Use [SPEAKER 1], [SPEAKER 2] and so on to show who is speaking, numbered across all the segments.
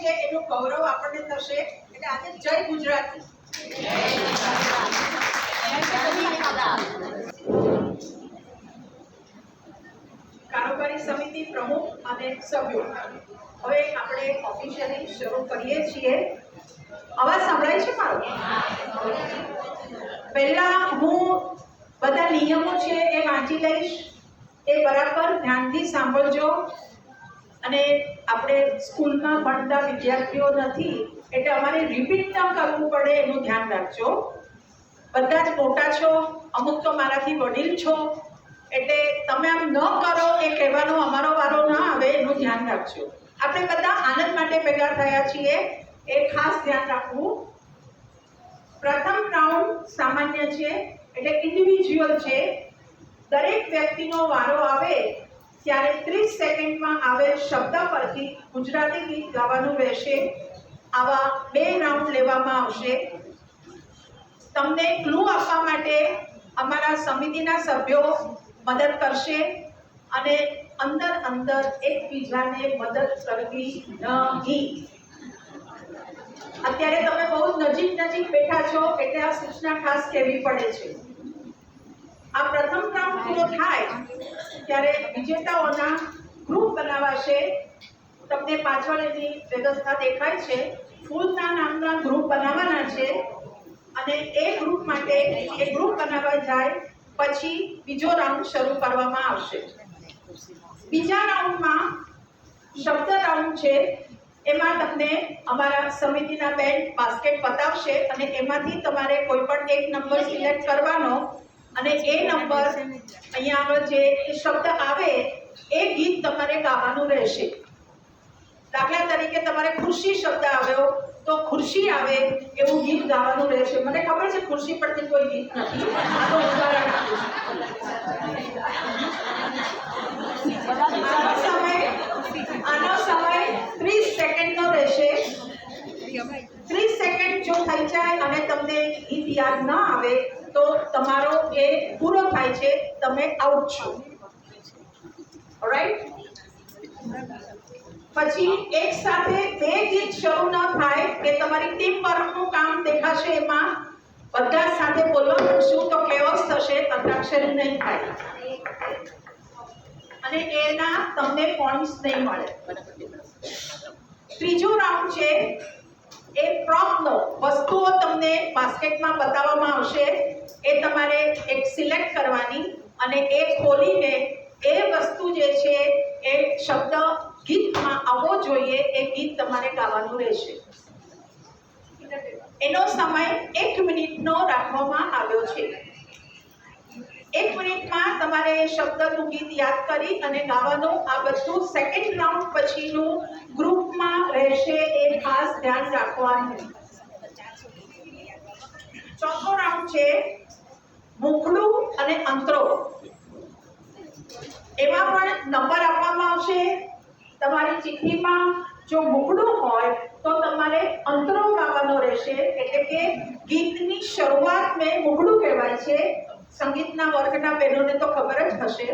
[SPEAKER 1] છીએ એનું ગૌરવ આપણને થશે. એટલે આજે જય ગુજરાતી. કારોબારી સમિતિ પ્રમુખ અને સભ્યો, હવે આપણે ઓફિશિયલી શરૂ કરીએ છીએ. અવાજ સંભળાય છે મારો? પહેલા હું બધા નિયમો છે એ વાંચી લઈશ, એ બરાબર ધ્યાનથી સાંભળજો. અને આપણે સ્કૂલમાં ભણતા વિદ્યાર્થીઓ નથી એટલે અમારે રિપીટ ન કરવું પડે એનું ધ્યાન રાખજો. બધા જ મોટા છો, અમુક તો મારાથી વડીલ છો, એટલે તમે આમ ન કરો એ કહેવાનો અમારો વારો ના આવે એનું ધ્યાન રાખજો. આપણે બધા આનંદ માટે ભેગા થયા છીએ એ ખાસ ધ્યાન રાખવું. પ્રથમ રાઉન્ડ સામાન્ય છે એટલે ઇન્ડિવિજ્યુઅલ છે. દરેક વ્યક્તિનો વારો આવે ત્યારે 30 સેકન્ડમાં આવેલ શબ્દ પરથી ગુજરાતી ગીત ગાવાનું રહેશે. આવા 2 રાઉન્ડ લેવામાં આવશે. તમને ક્લુ આપવા માટે અમારા સમિતિના સભ્યો મદદ કરશે અને અંદર એકબીજાને મદદ કરવી નહીં. અત્યારે તમે બહુ નજીક બેઠા છો એટલે આ સૂચના ખાસ કહેવી પડે છે. આ પ્રથમ રાઉન્ડ પૂરો થાય ત્યારે વિજેતાઓના ગ્રુપ બનાવાશે. તમને પાછળ એની વ્યવસ્થા દેખાય છે. ફૂલના નામના ગ્રુપ બનાવવાના છે અને એ ગ્રુપ માટે એ ગ્રુપ બનાવવા જાય પછી બીજો રાઉન્ડ શરૂ કરવામાં આવશે. બીજા રાઉન્ડમાં શબ્દ રાઉન્ડ છે. એમાં તમને અમારા સમિતિના બેન બાસ્કેટ બતાવશે અને એમાંથી તમારે કોઈ પણ એક નંબર સિલેક્ટ કરવાનો અને એ નંબર અહીંયા આગળ જે શબ્દ આવે એ ગીત તમારે ગાવાનું રહેશે. દાખલા તરીકે તમારે ખુરશી શબ્દ આવ્યો તો ખુરશી આવે એવું ગીત ગાવાનું રહેશે. મને ખબર છે ખુરશી પરથી કોઈ ગીત નથી, આ તો ઉદાહરણ આપું છું. આનો સમય 30 સેકન્ડનો રહેશે. 30 સેકન્ડ જો થઈ જાય અને તમને ગીત યાદ ન આવે તો તમારો એ પૂરો થાય છે, તમે આઉટ છો. ઓલરાઈટ? પછી એક સાથે 2 ગીત શરૂ ન થાય કે તમારી ટીમ વર્કનું કામ દેખાશે. એમાં બધા સાથે બોલવા માંડશું તો કેઓસ થશે, અંતાક્ષરી નહીં થાય અને એના તમને પોઈન્ટ્સ નહીં મળે. ત્રીજો રાઉન્ડ છે એ પ્રોપનો. વસ્તુઓ તમને બાસ્કેટમાં બતાવવામાં આવશે. એ તમારે એક સિલેક્ટ કરવાની અને એ ખોલીને એ વસ્તુ જે છે એ શબ્દ ગીતમાં આવવો જોઈએ એ ગીત તમારે ગાવાનું રહેશે. એનો સમય 1 મિનિટનો રાખવામાં આવ્યો છે. 1 મિનિટમાં તમારે શબ્દનું ગીત યાદ કરી અને ગાવાનું. આ બધું સેકન્ડ રાઉન્ડ પછીનું ગ્રુપમાં રહેશે, એ ખાસ ધ્યાન રાખવાનું. ચોથો રાઉન્ડ છે મુખડું અને અંતરો. એમાં પણ નંબર આપવામાં આવશે. તમારી ચિઠ્ઠીમાં જો મુખડું હોય તો તમારે અંતરો ગાવાનો રહેશે. એટલે કે ગીતની શરૂઆતને મુખડું કહેવાય છે. સંગીતના વર્ગના બહેનોને તો ખબર જ હશે.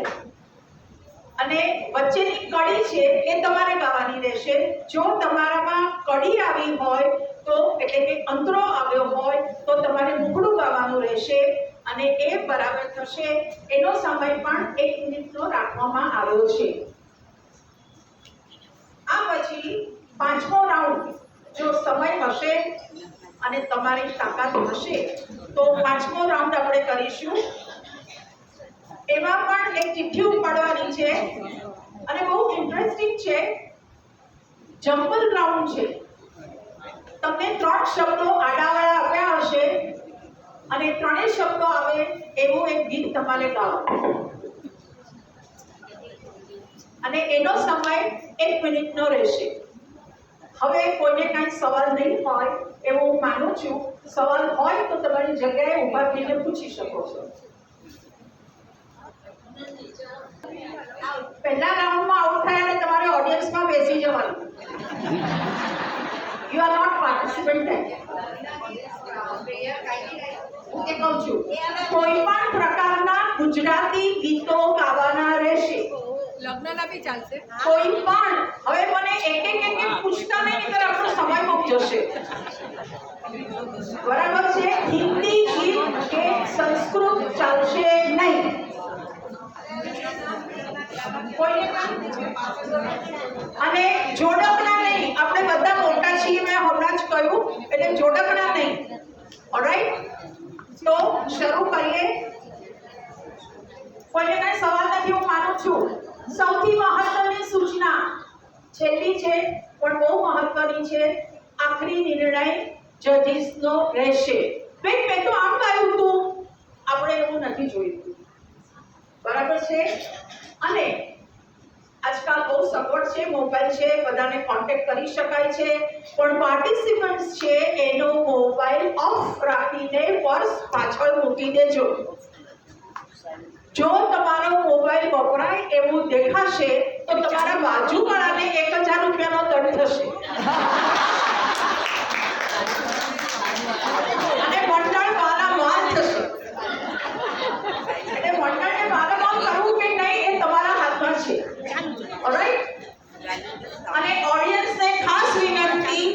[SPEAKER 1] અને વચ્ચેની કડી છે એ તમારે ગાવાની રહેશે. જો તમારામાં કડી આવી હોય તો એટલે કે અંતરો આવ્યો હોય તો તમારે મુખડું ગાવાનું રહેશે અને એ બરાબર થશે. એનો સમય પણ 1 મિનિટનો રાખવામાં આવ્યો છે. આ પછી 5મો રાઉન્ડ જો સમય હશે અને તમારી તાકાત હશે તો 5મો રાઉન્ડ આપણે કરીશું. એમાં પણ એક ચિઠ્ઠી ઉપાડવાની છે અને બહુ ઇન્ટરેસ્ટિંગ છે. જમ્બલ રાઉન્ડ છે. તમને 3 શબ્દો આડાવાળા આપ્યા હશે અને 3 શબ્દો આવે એવું એક ગીત તમારે ગાવાનું અને એનો સમય 1 મિનિટનો રહેશે. હવે કોઈને કાંઈ સવાલ નહીં હોય એવું હું માનું છું. સવાલ હોય તો તમારી જગ્યાએ ઊભા થઈને પૂછી શકો છો. પહેલા રાઉન્ડમાં આઉટ થયા અને તમારે ઓડિયન્સમાં બેસી જવાનું. You are not participant. હું કે કહું છું કોઈ પણ પ્રકારના ગુજરાતી ગીતો ગાવાના રહેશે.
[SPEAKER 2] લગ્નના બી ચાલશે.
[SPEAKER 1] કોઈ પણ. હવે મને એક પૂછતા નહીં, નહીતર આપણો કોઈને અને જોડકણા નહીં, આપણે બધા મોટા છીએ, મેં હમણાં જ કહ્યું, એટલે જોડકણા નહીં. ઓલરાઈટ, તો શરૂ કરીએ. કોઈને કઈ સવાલ નથી, હું માનું છું. સૌથી મહત્વની સૂચના છેલ્લી છે પણ બહુ મહત્વની છે. આખરી નિર્ણય જજીસનો રહેશે. બેન, મેં તો આમ કહ્યું હતું, આપણે એવું નથી જોયું, બરાબર છે? અને આજકાલ બહુ સપોર્ટ છે, મોબાઈલ છે, બધાને કોન્ટેક્ટ કરી શકાય છે, પણ પાર્ટિસિપન્ટ્સ છે એનો મોબાઈલ ઓફ રાખીને પર્સ પાછળ મૂકી દેજો. જો તમારો મોબાઈલ વપરાય એવું દેખાશે તો તમારા બાજુવાળાને 1000 રૂપિયાનો દંડ થશે. અને મંડળ માલામાલ થશે. એટલે મંડળને માલામાલ કરવું કે નહીં એ તમારા હાથમાં છે. ઓલરાઈટ, અને ઓડિયન્સને ખાસ વિનંતી,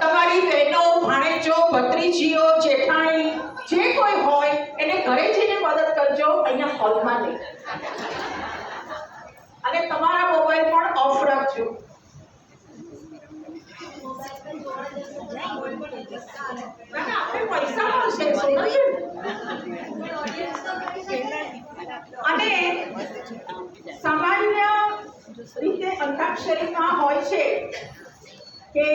[SPEAKER 1] તમારી બહેનો, ભાણેજો, ભત્રીજીઓ, જેઠાણી જે કોઈ હોય એને ઘરે જઈને મદદ કરજો, અહીંયા હોલમાં નહીં. અને તમારા મોબાઈલ પણ ઓફ રાખજો. આપણે પૈસા મળશે. અને સામાન્ય રીતે અંતાક્ષરીમાં હોય છે કે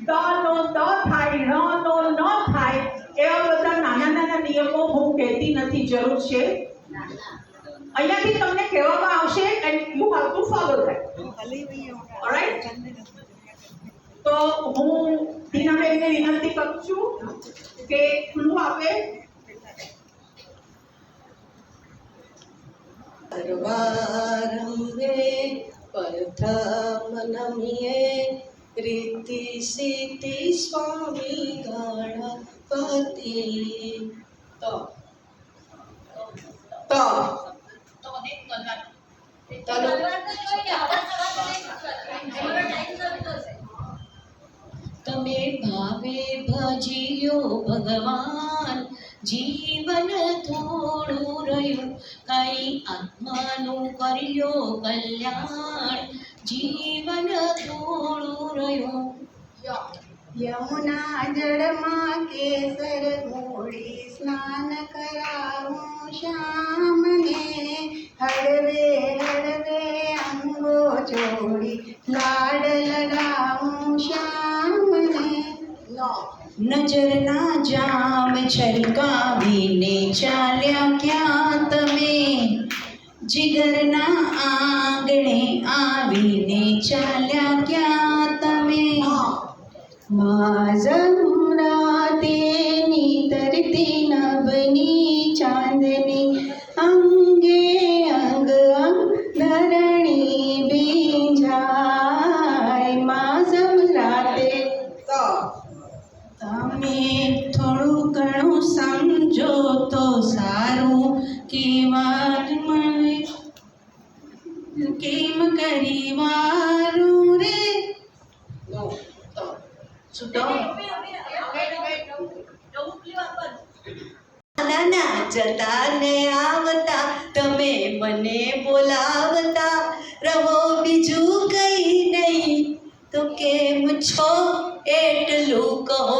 [SPEAKER 1] દ નો દ થાય, ણ નો ન થાય, એવા બધા નાના નાના નિયમો હું કહેતી નથી, જરૂર છે. અહીંયાથી તમને કહેવામાં આવશે and you have to follow that. Alright, તો હું ટીનાબેનને વિનંતી કરું છું કે ખુલ્લું આપે.
[SPEAKER 2] સર્વારંભે પ્રથમ નમ્યે રીતિ સિદ્ધિ સ્વામી ગણપતિ. તમે ભાવે ભજીયો ભગવાન, જીવન થોડું રહ્યું, કઈ આત્માનું કર્યો કલ્યાણ, જીવન થોડું રહ્યું.
[SPEAKER 3] યમુના જળમાં કેસર ઘોડી સ્નાન કરાવું શ્યામને, હળવે હળવે અંગો જોડી લાડ લડાવું શ્યામને.
[SPEAKER 2] નજરના જામ છલકાવીને ચાલ્યા ક્યાં તમે, જીગરના આંગણે આવીને ચાલ્યા ક્યાં તમે. માઝમરાતેની તરતી નભની ચાંદની, અંગે અંગ અંગ ધરણી બીંજાય. માઝમરાતે તમે થોડું ઘણું સમજો તો સારું, કેવા મને કેમ કરી વારું રે. નાચતા ને આવતા તમે મને બોલાવતા રહો, બીજું કઈ નહીં તો કેમ છો એટલું કહો.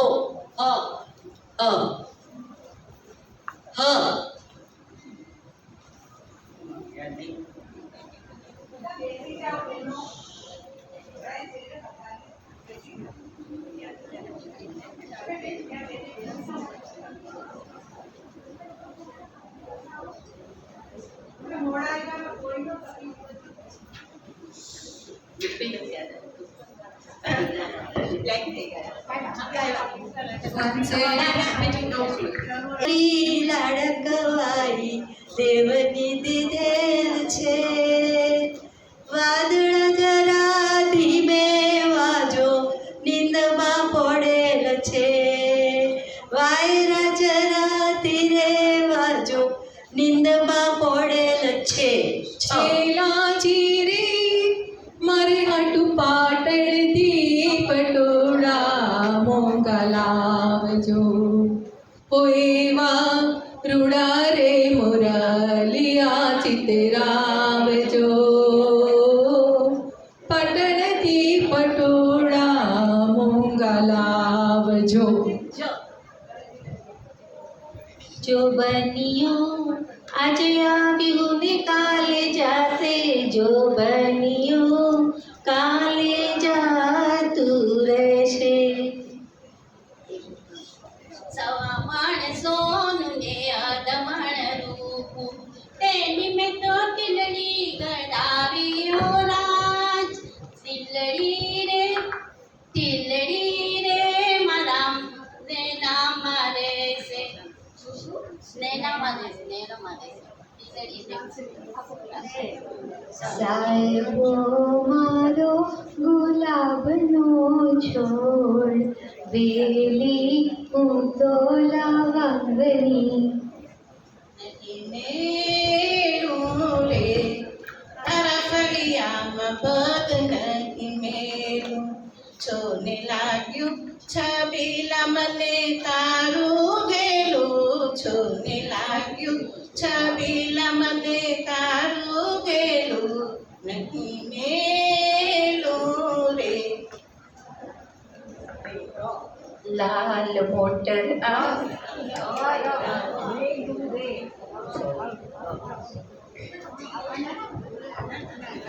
[SPEAKER 2] લાડકવાઈ દેવની દીધેલ છે, વાદળ જરા ધીમે વાજો નીંદમાં પડેલ છે, વાયરા જરા ધીરે વાજો નીંદમાં પડેલ છે. છેલા ચીરી મારે હાટું પાટણથી પટોળા મોકલાવજો, એવા રૂડા રે મોરલિયા ચિતરાવજો. પટોળા મોંઘા લાવજો. જો બનિયો આજે આવ્યું ને કાલે જાશે, જો બનિયો કાલે જાતું રહેશે. સવા માણસોનું ને અધમણ રૂપ, તેની મેં તો ટીલડી ગડાવ્યો રાજ. ટીલડી રે મારા નેનામાં રહેશે. સાહેબો મારો ગુલાબનો છોડ, વેલી હું તો લાવંગની. મેળું રે તારા ફળિયામાં પગ નહીં મેળું. છોને લાગ્યું છબીલા મને તારું ગેલું, છોને લાગ્યું છબીલા મને તારું ગેલું. નહીં મેલું રે. લાલ મોટર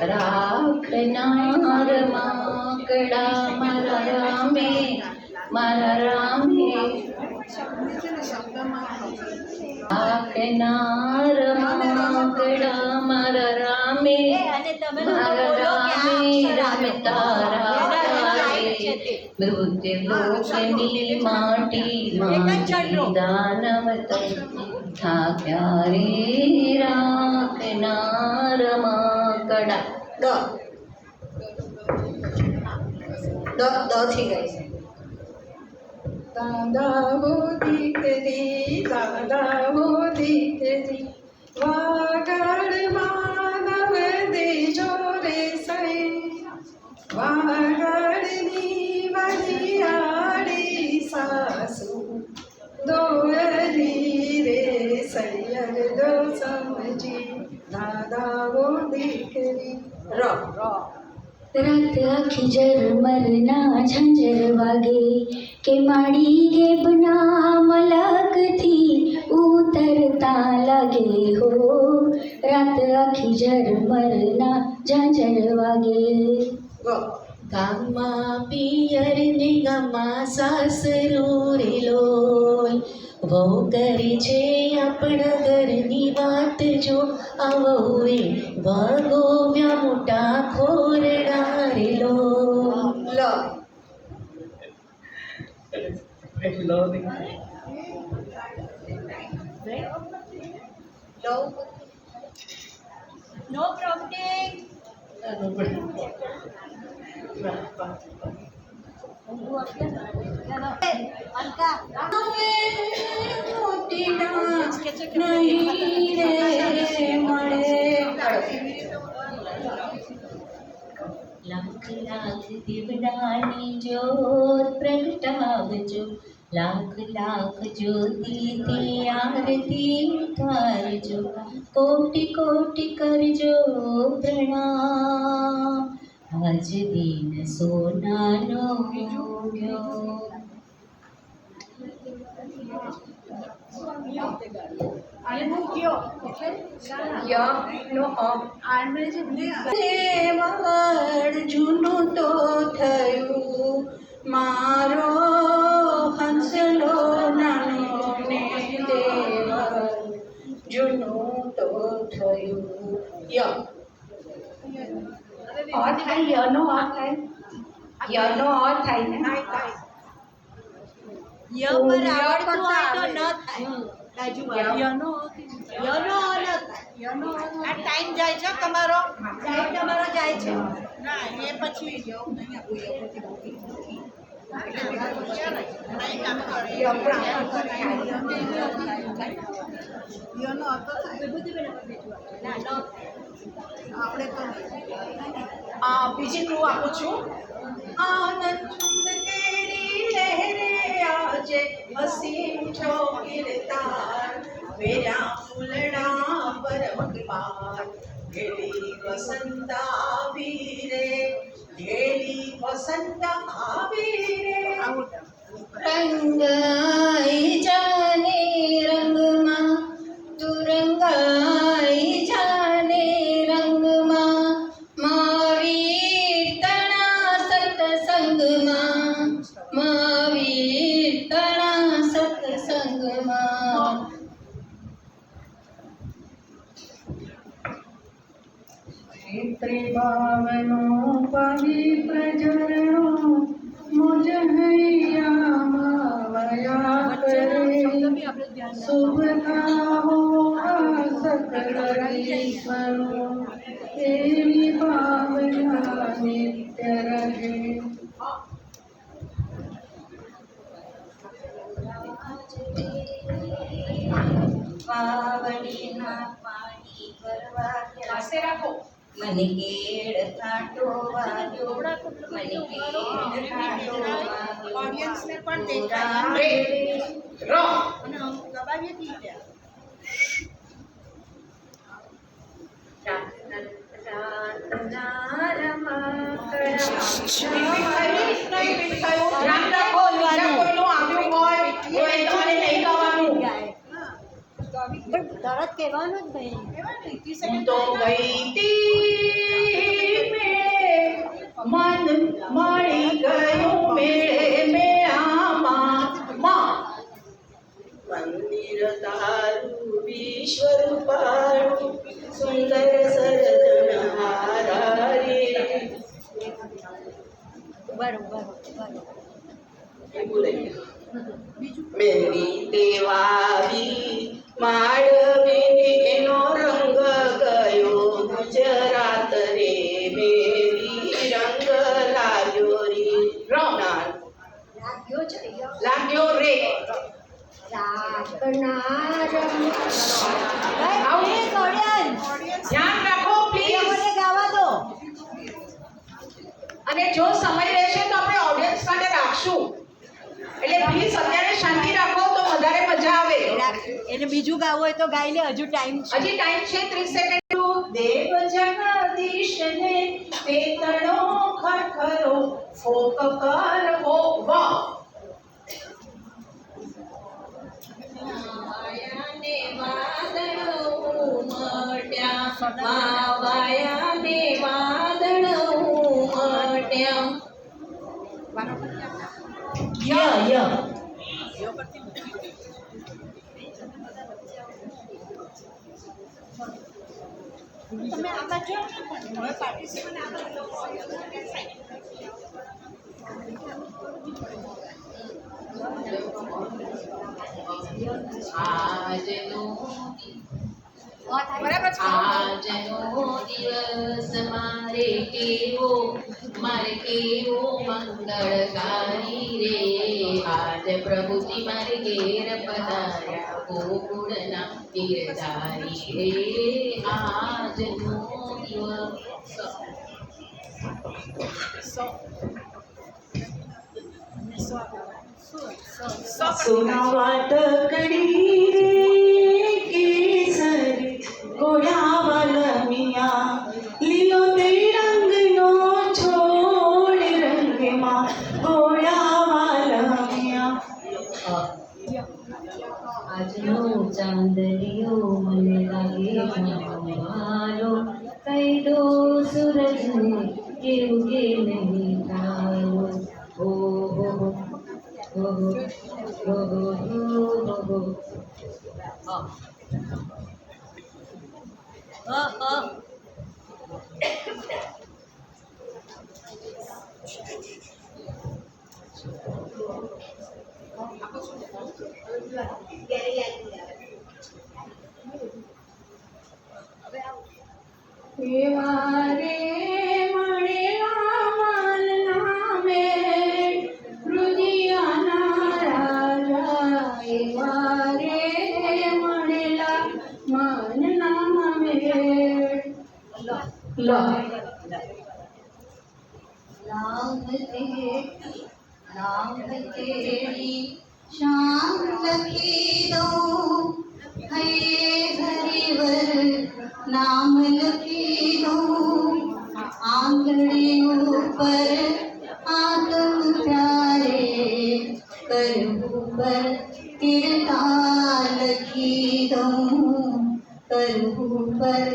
[SPEAKER 2] રાખનાર માકડા મારા રામે, મારા રામે. રાખનાર માકડા મારા રામે, મારા રામે. રમતા મૃત્યુ લોકની માટી દાનવ થાક્યા રે. રાખનાર માકડા. દ થી ગઈ છે.
[SPEAKER 1] દાદા હો દીકરી, દાદા હો દીકરી, વાગડ માનવ દેજો રે સઈ. વાગડની વરિયાળી સાસુ, દોરી રે સૈયર દો સમજી. દાદા હો દીકરી.
[SPEAKER 2] રાત આખી ઝરમરના ઝંઝર વાગે, કે માડી ગેબના મલકથી ઉતરતા લાગે હો. રાત આખી ઝરમરના ઝંઝર વાગે. ગામમાં પિયર ને ગામમાં સાસરું રે લોય, વહુ કરે છે આપણા ઘરની વાત જો. આ વહુએ વગોવ્યા મોટા ખોરડા રે લો.
[SPEAKER 3] નો પ્રોમ્પ્ટિંગ.
[SPEAKER 2] લાખ લાખ દીવડાની જ્યોત પ્રગટાવજો, લાખ લાખ જ્યોતિથી આરતી ઉતારજો. કોટી કોટી કરજો પ્રણામ, આજ દિન સોનાનો ગયો. દેવળ જૂનું તો થયું, મારો હંસલો નાનો ને દેવળ જૂનું તો થયું. થાય યનો થાય, યનો થાય ને.
[SPEAKER 3] ય પર આવડતું હોય તો ન થાય. યનો થાય. આ ટાઈમ જાય છે તમારો, તમારો જાય છે. ના એ પછી
[SPEAKER 1] બીજી ક્લુ આપું છું. આનંદ કેરી લહેરે આજે હસી ઉઠો કિરતાર, વેરા ફૂલડા પર મગપાર, ઘેલી વસંત આવી રે, ઘેલી વસંત આવે રે
[SPEAKER 2] રંગાઈ જાને રંગમાં તું રંગાઈ જાને રંગમાં મહાવીર તણા સત્સંગમાં મહાવીર તણા સત્સંગમાં
[SPEAKER 1] ક્ષેત્રે ભાવનો પવિત્ર ઝરણો મુજ હૈયામાં વયા કરે શુભતા હો આ સકલ ઈશ્વરો એવી ભાવના નિત્ય રહે
[SPEAKER 2] વાવડીના પાણી ભરવા
[SPEAKER 1] પાસે રાખો
[SPEAKER 2] મને કેળ કાંટો વાગ્યો મને કેળ કાંટો વાગ્યો
[SPEAKER 3] ઓડિયન્સને પણ દેખાય
[SPEAKER 1] રે રો
[SPEAKER 3] અને દબાવીએ કી
[SPEAKER 1] ધ્યાન રાખો બીજા કોઈનું આવ્યું હોય તો એ તમારે નહીં ગાવાનું
[SPEAKER 3] પણ તરત કહેવાનું જ નહીં
[SPEAKER 1] હું તો ગઈ તી મેળે મન મળી ગયું મેળે મેળામાં માં મંદિર તારું વિશ્વ રૂપાળું સુંદર સર્જનહારા રે
[SPEAKER 3] બરોબર
[SPEAKER 1] મેરી દેવાવી માળવીનો રંગ ગયો ગુજરાત રે મેરી રંગ લાગ્યો રે રોનાલ લાગ્યો રે ધ્યાન રાખો પ્લીઝ
[SPEAKER 3] ગાવા દો
[SPEAKER 1] અને જો સમય રહેશે તો આપણે ઓડિયન્સ માટે રાખશું એટલે પ્લીઝ અત્યારે શાંતિ રાખો તો વધારે મજા આવે
[SPEAKER 3] એને બીજું ગાવું હોય તો ગાઈ લે હજુ ટાઈમ છે
[SPEAKER 1] હજી ટાઈમ છે 30 સેકન્ડ દેવ જગદીશને પેતળો ખરખરો ફોક કરવો વાહ
[SPEAKER 2] માયાને વાદળો મટ્યા માયાને વાદળો મટ્યા ય
[SPEAKER 3] તમે આગળ જો હવે પાર્ટિસિપન્ટ આગળ
[SPEAKER 2] આજનો દિવસ મારે કેવો મંગળકારી રે આજ પ્રભુજી મારે ઘેર પધાર્યા ગોકુળના ગીરધારી રે આજનો દિવસ
[SPEAKER 1] સોનાવાટ કડી રે કેસરી ગોળાવાલ મિયા લીલો તે રંગનો છોડ રંગમાં ગોળાવાલ મિયા
[SPEAKER 2] આજનો ચાંદલિયો મને લાગે મારો કઈ દો સૂરજને કેવું કે નહીં તારો હો હો હો હો હો હો હો
[SPEAKER 1] એવા રે મળેલા મનના મેળ રુદિયાના રાજા એવા રે મળેલા મનના મેળ
[SPEAKER 2] નામ તેરી શામ લખી દઉં હે હરિવર નામ લખી દઉં આંગળી ઉપર આગમ ત્યારે કરવું પર કીર્તા લખી દઉં, કરવું પર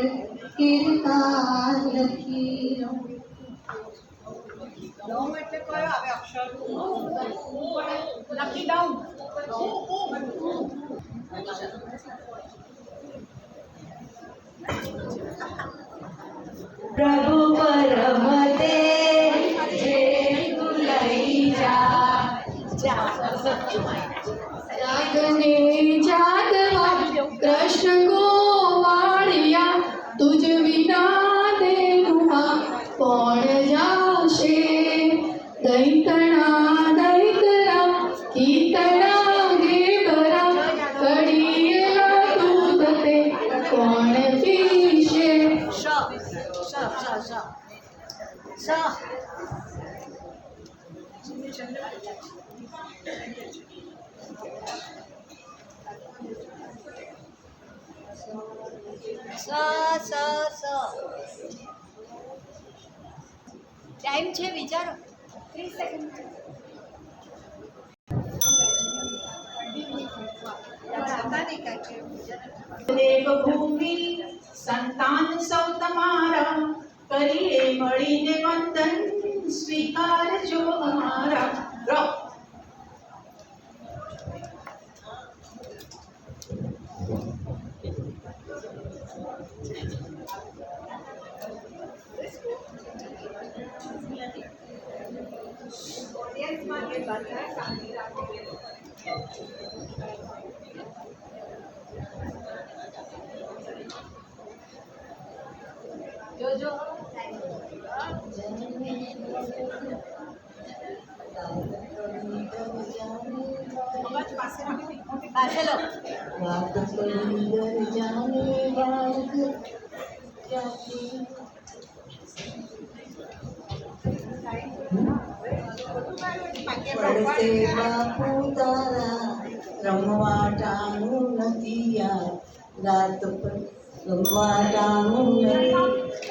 [SPEAKER 2] કીર્તા લખી દઉં.
[SPEAKER 3] લઉં એટલે કયો આવે અક્ષર? લખી દઉં.
[SPEAKER 2] પ્રભુ પરમતે જે તું લઈ જા, જાગને જાગવા કૃષ્ણ ગોવાળિયા, તુજ વિના દેહમાં કોણ જાશે? દૈતણા દૈતરા કીતણા ગેબરા, કડીએલા દૂધ તે કોણ પીશે?
[SPEAKER 3] શ શ શ શ શ. ટાઈમ છે, વિચારો. 30 સેકન્ડ.
[SPEAKER 1] દેવભૂમિ સંતાન સૌ તમારા, કરીએ મળીને વંદન, સ્વીકારજો અમારા. રો.
[SPEAKER 3] જોજો. પાસે લો.
[SPEAKER 2] વાત પરિંદર જાને બાળક જાતી. પડશે બાપુ તારા રમવા ટાણું નથી યાર, રાત પર રમવા ટાણું નથી.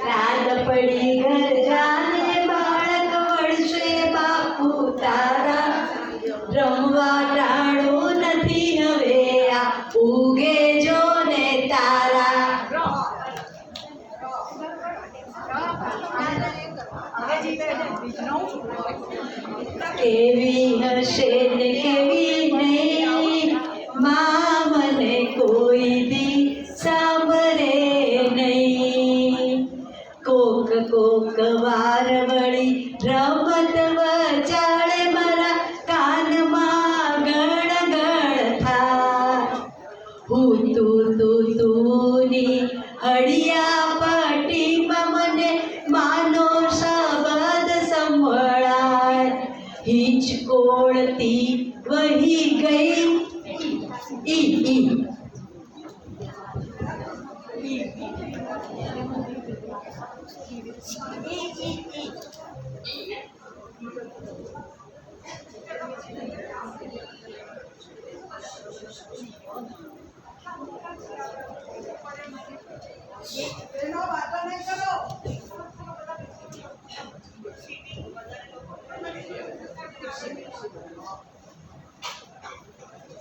[SPEAKER 2] રાત પડી ઘર જાને બાળક, પડશે બાપુ તારા રમવા ટાણું નથી હવે, આ ઉગે જો ને તારા. કેવી હશે ને કેવી નહીં, માં મને કોઈ દી સાંભળે નહીં. કોક કોક વાર વળી રમત વચાળે મારા કાનમાં ગણ ગણ થાય. હું તુની હળિયા પટ્ટીમાં મને માનો શબ્દ સંભળાય. હિંચકોળતી વહી ગઈ ઈ ઈ.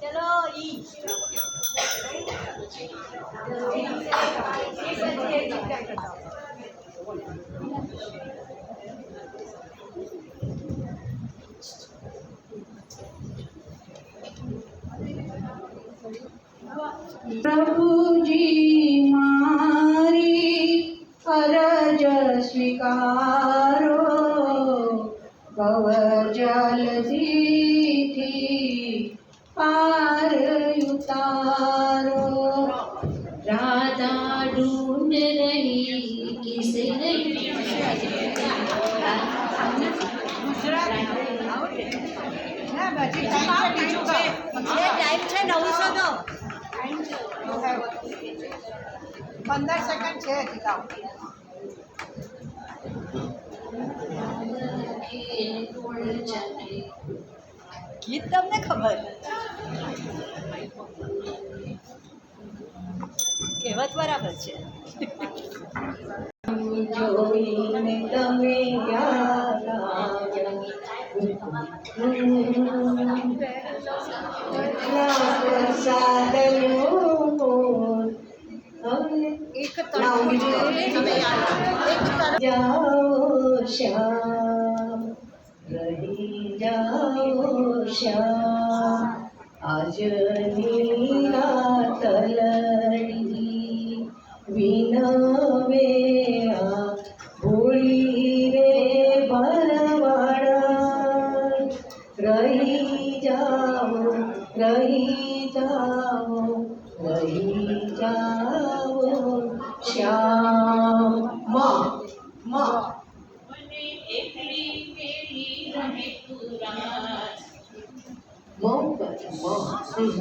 [SPEAKER 3] ચલો ઈ.
[SPEAKER 2] પ્રભુજી મારી અરજ સ્વીકારો, ભવજલધિથી પાર ઉતારો. રાધા ઢૂંઢ રહી કિસે નહીં.
[SPEAKER 3] ટાઈમ છે 900 નો. 15 સેકન્ડ છે હજી તો. ગીત તમને ખબર? કહેવત બરાબર છે.
[SPEAKER 2] જોઈને તમે યાદ આવ્યા.
[SPEAKER 3] એક તરફ
[SPEAKER 4] જાઓ શ્યામ રહી જાઓ શ્યામ આજની રાત લડી વિનવે આ ભૂલી રે ભરવાડા રહી જાઓ શ્યામ
[SPEAKER 2] મને એકલી પેલી રહે તું રાત.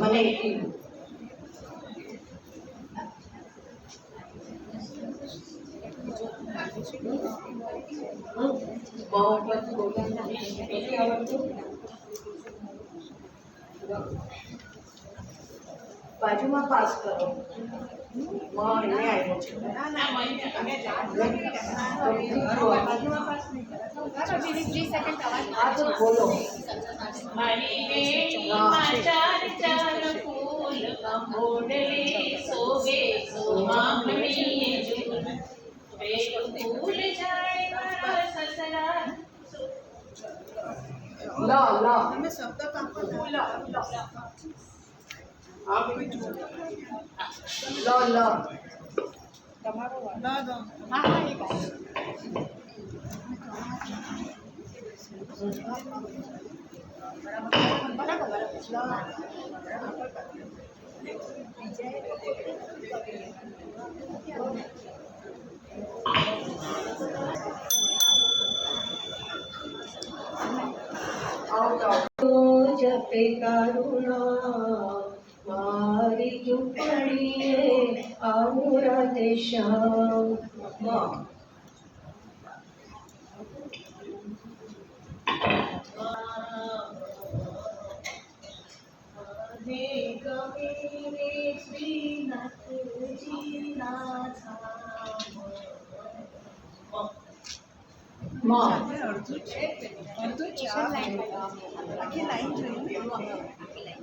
[SPEAKER 4] મને બાજુમાં પાસ કરો આવ્યો છે બોલો
[SPEAKER 2] મારી વેણીમાં ચાર ચાર ફૂલ કંબોડલે શોભે સોમામણીએ ઝૂલ. એક ફૂલ જાય મારા સસરા.
[SPEAKER 3] તમે શબ્દ કાપો તમારો
[SPEAKER 4] જપે કરુણા મારી ઝૂંપડીએ આવું રાધે શ્યામ
[SPEAKER 3] અડધું છે આખી લાઈન જોઈએ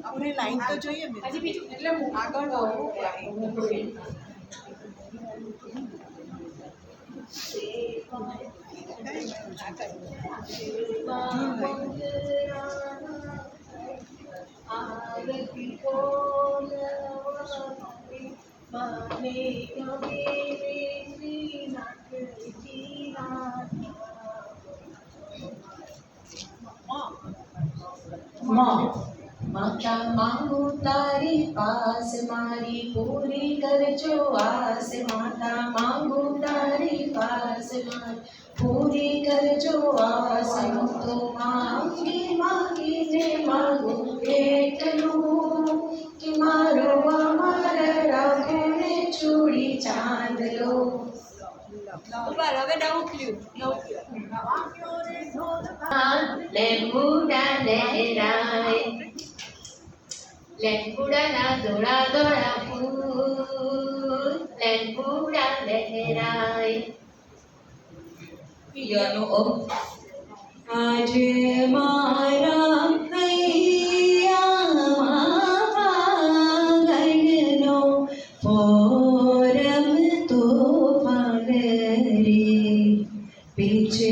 [SPEAKER 3] આપણે લાઈન તો જોઈએ એટલે આગળ
[SPEAKER 4] માતા માંગુ તારી પાસ મારી પૂરી કરજો આસ માતા માંગુ તારી પાસ મારી પૂરી કરજો આસ હું તો માંગીને માંગુ એટલું કે મારો અમર રાખે ચૂડી ચાંદલો
[SPEAKER 3] હવે નવું
[SPEAKER 4] લેંબુડા લહેરાય લેંબુડાના ધોળા ધોળા ફૂલ લેંબુડા લહેરાય આજે મારા હૈયામાં ગણનો ફોરમ તો રે પીછે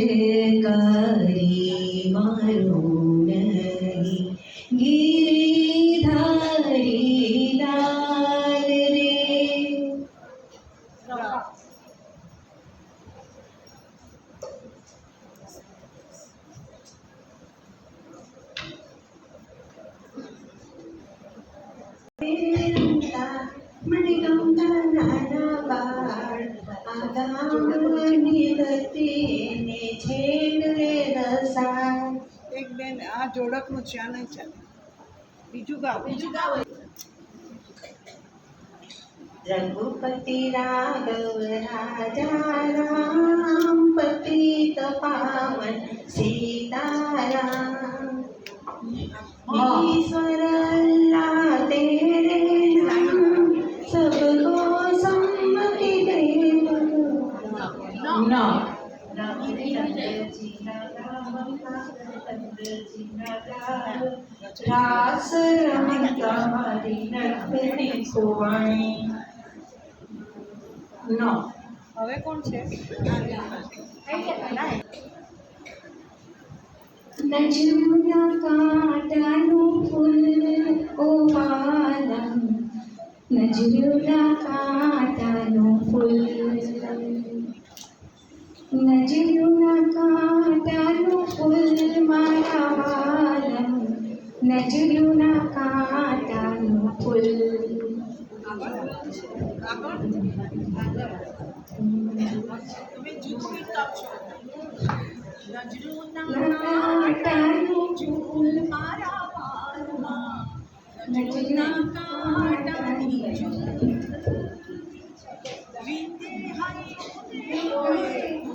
[SPEAKER 4] કરી મારું નહીં ગિરિધારી લાલ રે મને ગમતા નાના બાળ આગામની ધરતીને છેડે રસાળ
[SPEAKER 3] એક બેન આ જોડકનું છે આ નહીં ચાલે બીજું ગાવ
[SPEAKER 4] રઘુપતિ રાઘવ રાજા રામ પતિત પાવન સીતારામ ईश्वर अल्लाह तेरे नाम सबको सम्मति दे ना રાસ રમતા મારી નખની ખોવાણી. નો
[SPEAKER 3] હવે કોણ છે?
[SPEAKER 4] નજરૂના કાંટાનું ફૂલ ઓ વાલમ, નજરૂના કાંટાનું ફૂલ, નજરૂના કાંટાનું ફૂલ મારા વાલમ, નજરૂના કાંટાનું ફૂલ. કાંટાનું ફૂલ મારા વાલમાં, નજરૂના કાંટાની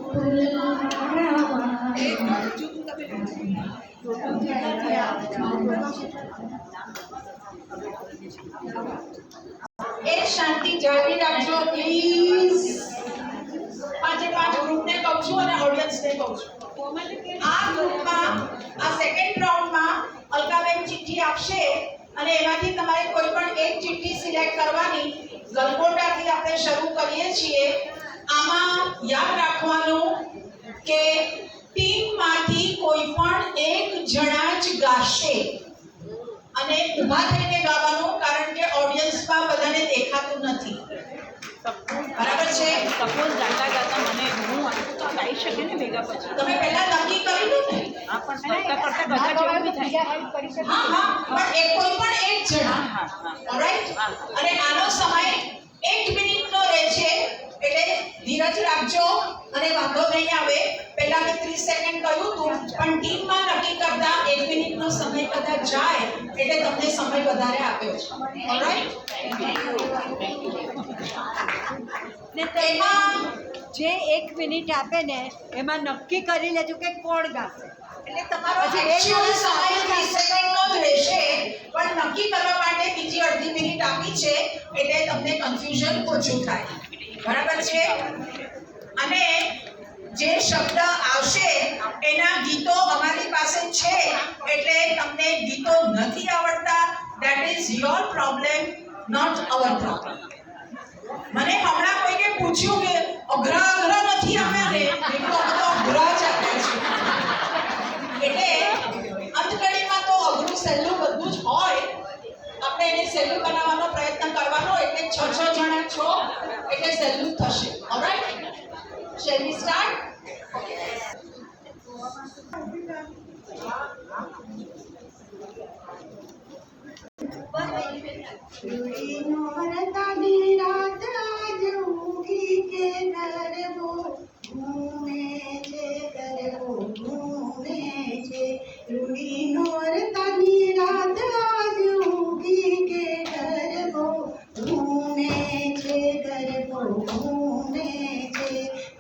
[SPEAKER 4] ફૂલ મારા વાલમાં.
[SPEAKER 1] એક શાંતિ જાળવી રાખજો પ્લીઝ. 5 ગ્રુપને કહું છું અને ઓડિયન્સને કહું છું. આ ગ્રુપમાં આ સેકન્ડ રાઉન્ડમાં અલકાબેન ચિઠ્ઠી આપશે અને એમાંથી તમારે કોઈ પણ એક ચિઠ્ઠી સિલેક્ટ કરવાની. ગલગોટાથી આપણે શરૂ કરીએ છીએ. આમાં યાદ રાખવાનું કે ટીમમાંથી કોઈ પણ એક જણા જ ગાશે અને ઊભા થઈને ગાવાનું, કારણ કે ઓડિયન્સમાં બધાને દેખાતું નથી. બરાબર છે?
[SPEAKER 3] સપોઝ ગાતા ગાતા મને હું વાંચું તો ગાઈ શકે ને ભેગા પછી.
[SPEAKER 1] તમે પહેલા નક્કી કરી લો ને.
[SPEAKER 3] હા પણ કરતા કરતા બધા જેવું બી થાય.
[SPEAKER 1] હા હા, પણ એ કોઈ પણ એક જણા. ઓલરાઈટ? અને આનો સમય 1 મિનિટનો રહે છે, એટલે ધીરજ રાખજો અને વાંધો નહીં આવે. પહેલા મેં 30 સેકન્ડ કહ્યું હતું, પણ ટીમમાં નક્કી કરતા 1 મિનિટનો સમય કદાચ જાય એટલે તમને સમય વધારે આપ્યો છે. ઓલરાઈટ?
[SPEAKER 3] ને તેમાં જે 1 મિનિટ આપે ને એમાં નક્કી કરી લેજો કે કોણ ગાશે.
[SPEAKER 1] એટલે તમારો એકચ્યુઅલ સમય 30 સેકન્ડનો જ રહેશે, પણ નક્કી કરવા માટે બીજી અડધી મિનિટ આપી છે એટલે તમને કન્ફ્યુઝન ઓછું થાય. બરાબર છે? અને જે શબ્દ આવશે એના ગીતો અમારી પાસે છે, એટલે તમને ગીતો નથી આવડતા, that is your problem, not our problem. મને હમણાં કોઈને પૂછ્યું કે અઘરા નથી આપ્યા ને, એટલો બધો અઘરા જ આપ્યા છે. એટલે અંતકડીમાં તો અઘરું સહેલું બધું જ હોય. આપણે એને સહેલું બનાવવાનો પ્રયત્ન કરવાનો, એટલે 6 જણા છો એટલે સહેલું થશે. ઓલરાઈટ? Shall we start?
[SPEAKER 4] રૂડીનો હરતાની રાત આજ ઊંઘી કે ગરબો ઘૂમે છે, ગરબો ઘૂમે છે. રૂડીનો હરતાની રાત આજ ઊંઘી કે ગરબો ઘૂમે છે, ગરબો ઘૂમે છે.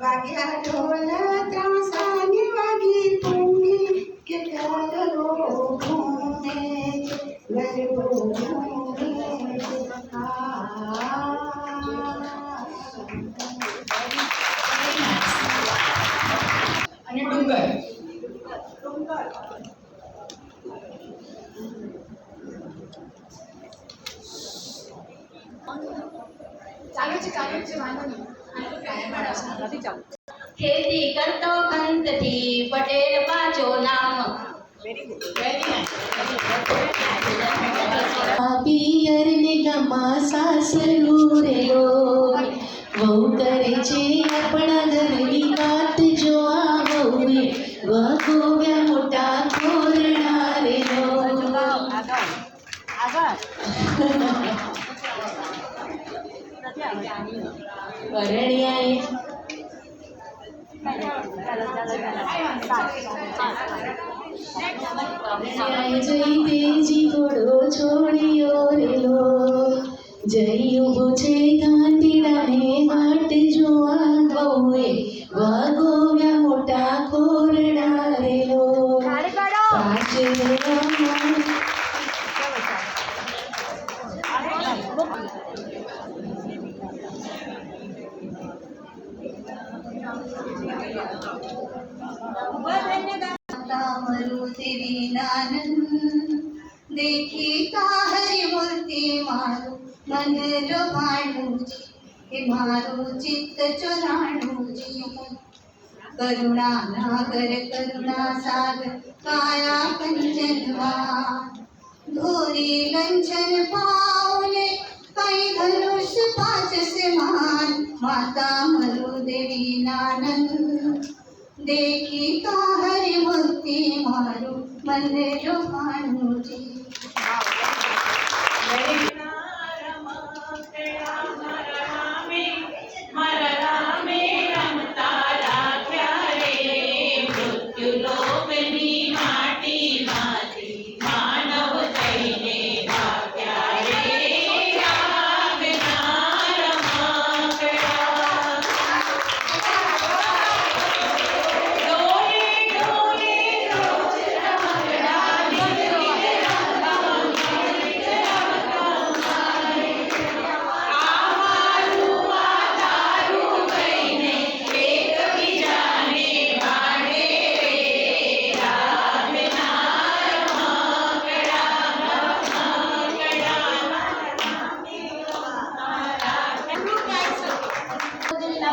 [SPEAKER 4] વાગ્યા ઢોલ ત્રાસાની વાગી પૂંગી કે ગરબો ઘૂમે છે, ગરબો ઘૂમે છે.
[SPEAKER 1] અને ડુંગર.
[SPEAKER 3] નથી ચાલુ.
[SPEAKER 2] ખેતી કરતો ખંતથી પટેલ બાજો નામ.
[SPEAKER 3] Very good.
[SPEAKER 1] Very nice.
[SPEAKER 4] પિયર ને ગમા સાસરું રે લોય, વહુ કરે છે આપણા ઘરની વાત. જો આ વહુએ વગોવ્યા મોટા ઘોરણા રે લોય. પરણ્યાએ જઈ તેજી ઘોડો છોડ્યો રે લોય, જઈ ઊભો છે ઘાટીડાને વાટ જોવા વહુએ વગોવ્યા મોટા ઘોરણા રે લોય. પાછળ મરુતિ વિના
[SPEAKER 3] આનંદ દેખી તારી મૂર્તિ મારું મન લોભાણું છે એ મારું ચિત્ત ચોરાણું છે કરુણા નાગર કરુણા સાગર કાયા કંચનવા ધોરી લંચન પાવને કઈ ધનુષ પાંચ સમાન માતા મરુ દેવી નાનંદ દેખી તારી મૂર્તિ મારું મન લોભાણું છે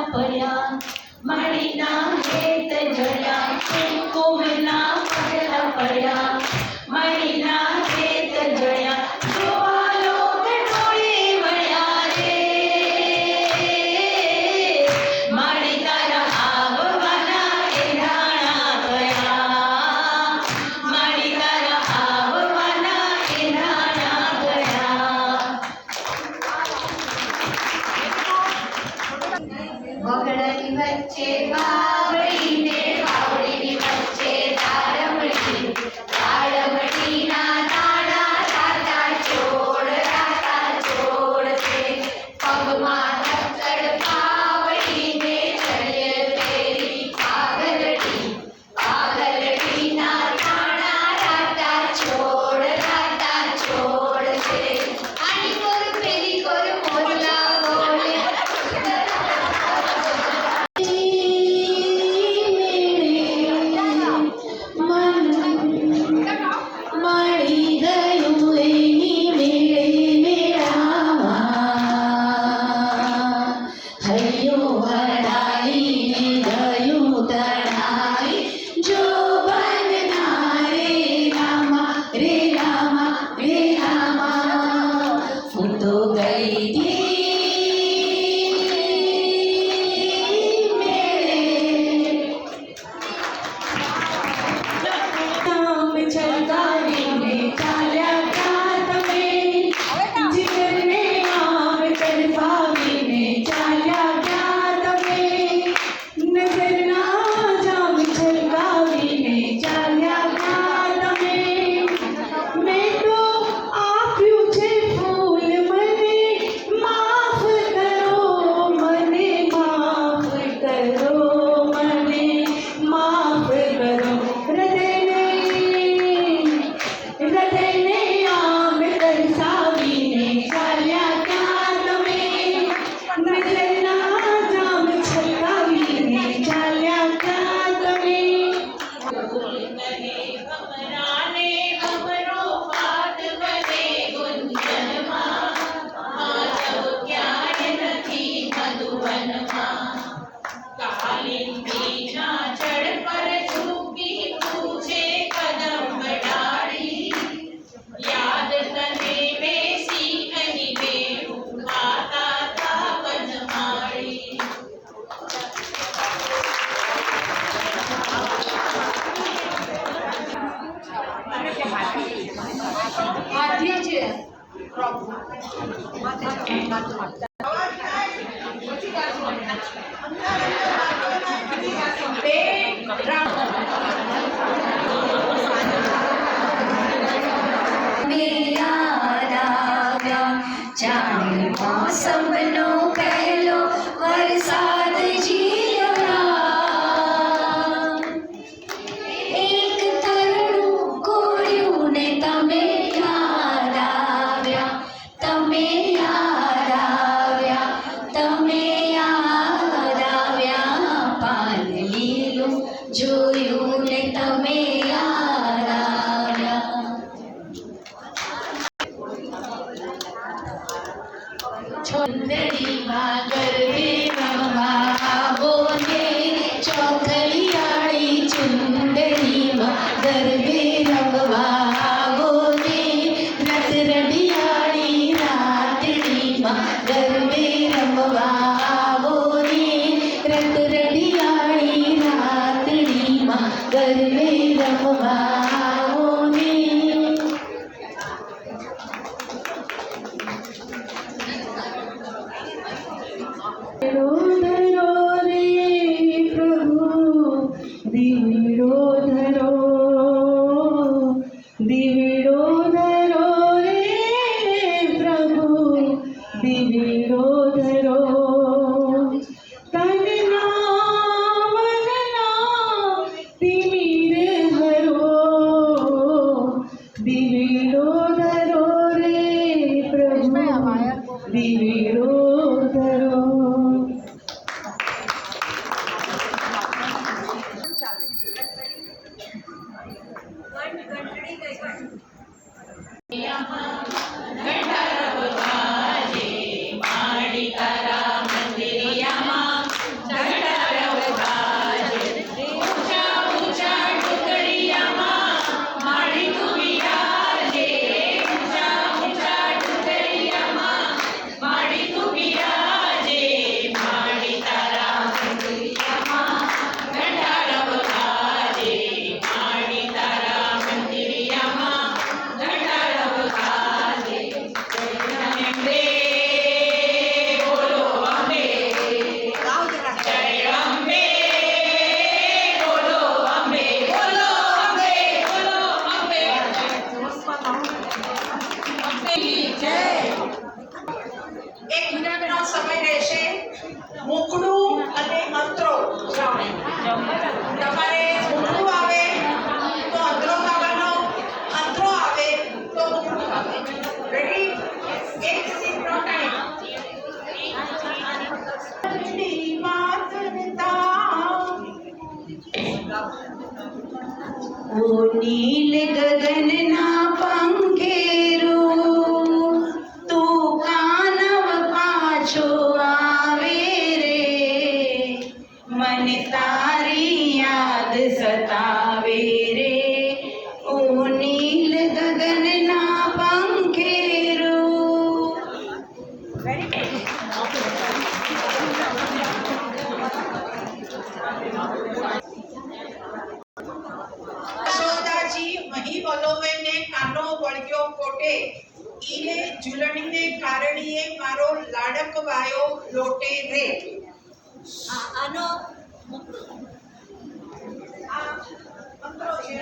[SPEAKER 2] પડ્યા માળીના હેત જડ્યા કોમના પગલા પડ્યા માળીના હેત જડ્યા જોવા લોક ટોળે વળ્યા રે માળી તારા આવવાના એંધાણા ગયા માળી તારા આવવાના એંધાણા ગયા વગડાની વચ્ચે બાવળીને બાવળીની વચ્ચે તાળવટીના તાળા રાતા ચોળ છે પગમાં ધક્કડ પાવળીને ચડ્ય પેરી પાગલડીના તાળા રાતા ચોળ છે આની કોર પેલી કોર મોરલા બોલે
[SPEAKER 4] મળી ગયું એની મેળે મેળામાં હૈયો હરાઈને ગયું તણાઈ જો બનના રે રામા હું તો ગઈ તી મેળે નામ ચલકાવીને ચાલ્યા ક્યાં તમે જીવનને આમ તડપાવીને ચાલ્યા ક્યાં તમે નજરના જામ ચલકાવીને ચાલ્યા ક્યાં તમે મેં તો આપ્યું છે ફૂલ મને માફ કરો મને માફ કરો હૃદયને આમ તરસાવીને ચાલ્યા ક્યાં તમે નજરના જામ છલકાવીને ચાલ્યા ક્યાં તમે
[SPEAKER 2] યાદ તને બેસી કહી બેઠું ગાતા તા વનમાળી
[SPEAKER 1] આદ્ય છે
[SPEAKER 2] જાણે મોસમનો પહેલો વરસાદ જીવ્યા એક તરણું કોળ્યું ને તમે યાદ આવ્યા પાન લીલું જોયું છોંદડીમાં ગરબે રમવા આવો ને, ચોખલિયાળી ચુંદડીમાં ગરબે રમવા આવો ને, રતરડિયાળી રાતડીમાં ગરબે રમવા આવો ને, રતરડિયાળી રાતડીમાં ગરબે રમવા આવો ને.
[SPEAKER 4] ધરો રે પ્રભુ દીવડો ધરો, દીવડો ધરો રે પ્રભુ દીવડો ધરો. તનના મનના તિમિર હરો, દીવડો ધરો રે પ્રભુ દીવડો ધરો.
[SPEAKER 1] એક મિનિટનો સમય રહેશે. મુકડું અને અંતરો તમારે મુકડું આવે તો અંતરો ગાવાનો, અંતરો આવે તો મુકડું ગાવે. રેડી? એક મિનિટનો ટાઈમ.
[SPEAKER 4] ઓ નીલ ગગનના પંખેરું તું કાનવ પાછો આવે રે, મને તારી યાદ સતાવે રે. ઓ નીલ ગગનના પંખેરું.
[SPEAKER 1] યશોદાજી અહીં વલોવેને કાનો વળગ્યો કોટે, ઈને ઝૂલણીને કારણીએ મારો લાડક વાયો લોટે રે.
[SPEAKER 3] આનો
[SPEAKER 1] આ અંતરો છે.